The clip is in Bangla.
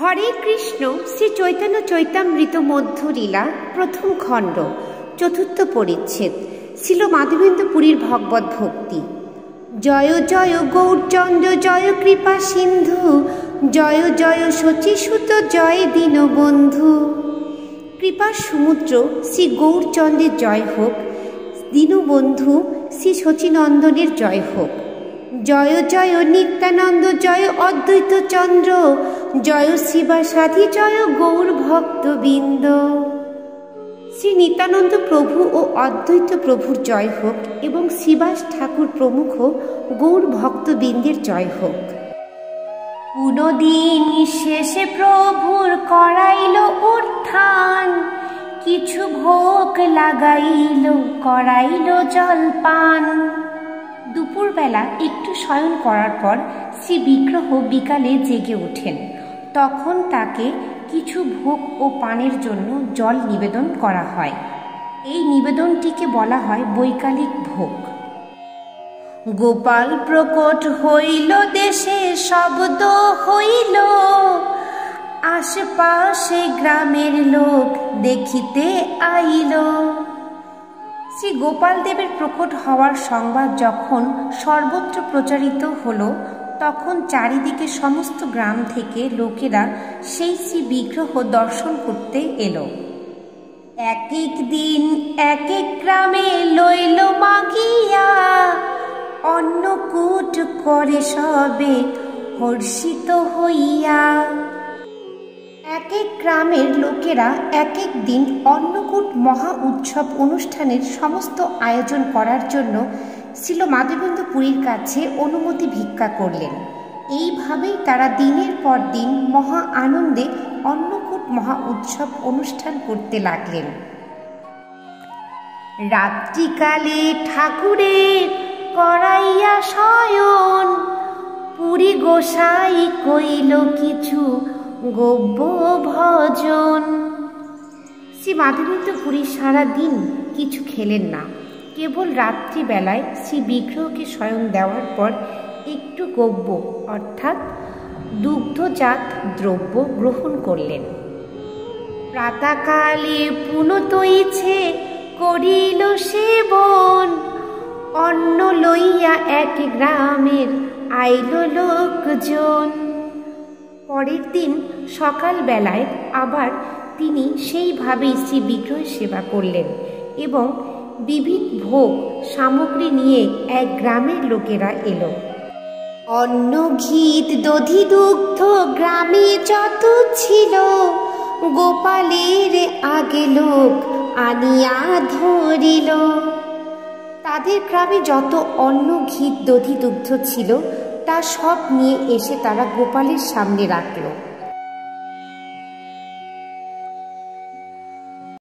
হরে কৃষ্ণ শ্রী চৈতন্য চৈতামৃত মধ্যলীলা প্রথম খণ্ড চতুর্থ পরিচ্ছেদ ছিল মাধবেন্দ্র পুরীর ভগবত ভক্তি। জয় জয় গৌরচন্দ্র জয় কৃপা সিন্ধু জয় জয় শচীসুত জয় দীনবন্ধু। কৃপার সমুদ্র শ্রী গৌরচন্দ্রের জয় হোক, দীনবন্ধু শ্রী শচীনন্দনের জয় হোক। জয় জয় নিত্যানন্দ জয় অদ্বৈত চন্দ্র জয় শিবাসাধি জয় গৌর ভক্তবৃন্দ। শ্রী নিত্যানন্দ প্রভু ও অদ্বৈত প্রভুর জয় হোক এবং শিবাস ঠাকুর প্রমুখ গৌর ভক্তবৃন্দের জয় হোক। পুনদিন শেষে প্রভুর করাইল উত্থান, কিছু ভোগ লাগাইল করাইল জলপান। দুপুরবেলা একটু শয়ন করার পর শ্রী বিগ্রহ বিকালে জেগে ওঠেন। তখন তাকে কিছু ভোগ ও পানের জন্য জল নিবেদন করা হয়। এই নিবেদনটিকে বলা হয় বৈকালিক ভোগ। গোপাল প্রকট হইল দেশে শব্দ হইল, আশেপাশে গ্রামের লোক দেখিতে আইল। শ্রী গোপাল দেবের প্রকট হওয়ার সংবাদ যখন সর্বত্র প্রচারিত হল, তখন চারিদিকে সমস্ত গ্রাম থেকে লোকেরা সেই শ্রী বিগ্রহ দর্শন করতে এলো। এক এক দিন এক এক গ্রামে লইল মাগিয়া, অন্নকূট করে সবে হর্ষিত হইয়া। এক এক গ্রামের লোকেরা এক এক দিন অন্নকূট মহা উৎসব অনুষ্ঠানের সমস্ত আয়োজন করার জন্য শ্রীল মাধবেন্দ্র পুরীর কাছে অনুমতি ভিক্ষা করলেন। এইভাবেই তারা দিনের পর দিন মহা আনন্দে অন্নকূট মহা উৎসব অনুষ্ঠান করতে লাগলেন। রাত্রিকালে ঠাকুরের করাইয়া শয়ন, পুরী গোসাই কইল কিছু গব্য ভজন। শ্রী মাধবেন্দ্র পুরী সারাদিন কিছু খেলেন না, কেবল রাত্রিবেলায় শ্রী বিগ্রহকে শয়ন দেওয়ার পর একটু গব্য অর্থাৎ দুগ্ধজাত দ্রব্য গ্রহণ করলেন। প্রাতকালে পুনত ইচ্ছে করিল সেবন, অন্ন লইয়া এক গ্রামের আইল লোকজন। পরের দিন সকালবেলায় আবার তিনি সেইভাবেই শ্রী বিগ্রহের সেবা করলেন এবং বিবিধ ভোগ সামগ্রী নিয়ে এক গ্রামের লোকেরা এলো। অন্ন ঘিত দধি দুগ্ধ গ্রামে যত ছিল, গোপালের আগে লোক আনিয়া ধরিল। তাদের গ্রামে যত অন্ন ঘিত দধি দুগ্ধ ছিল তা সব নিয়ে এসে তারা গোপালের সামনে রাখল।